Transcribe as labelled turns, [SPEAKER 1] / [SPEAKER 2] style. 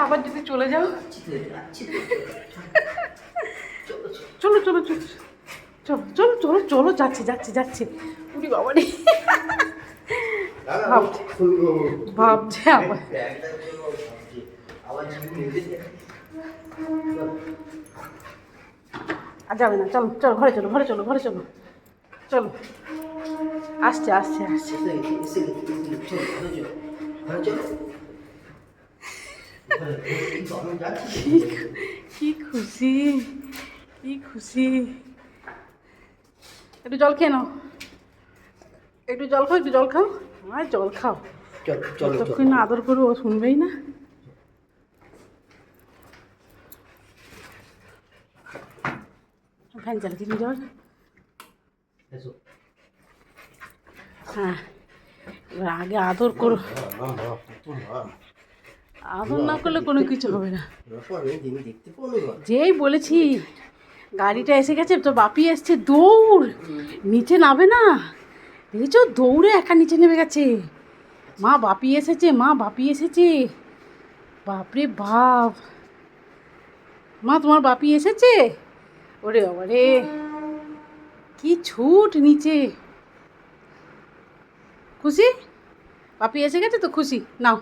[SPEAKER 1] আবার যদি চলে যাও, চলো চলো চলো চলো চলো চলো চলো, যাচ্ছে যাচ্ছে যাচ্ছে। উনি বাবা রে, ভাবছে আবার। আর যাবে না, চলো চলো ঘরে চলো, ঘরে চলো, ঘরে চলো, চলো। আসছে আসছে আসছে। কি খুশি, কি খুশি। একটু জল খেয়ে নাও, একটু জল খাও, একটু জল খাও। আর জল খাও, যতক্ষণ না আদর করবো ও শুনবেই না। ফ্যান চালিয়ে দিন জল। হ্যাঁ, এবার আগে আদর করো, আদর না করলে কোনো কিছু হবে না। যেই বলেছি গাড়িটা এসে গেছে, তো বাপি এসছে, দৌড় নিচে নামবে না, দেখেছো দৌড়ে একা নিচে নেমে গেছে। মা বাপি এসেছে, মা বাপি এসেছে, বাপরে বাপ, মা তোমার বাপি এসেছে। ওরে বাবা রে, কি ছুট নিচে। খুশি, বাপি এসে গেছে তো খুশি, নাও।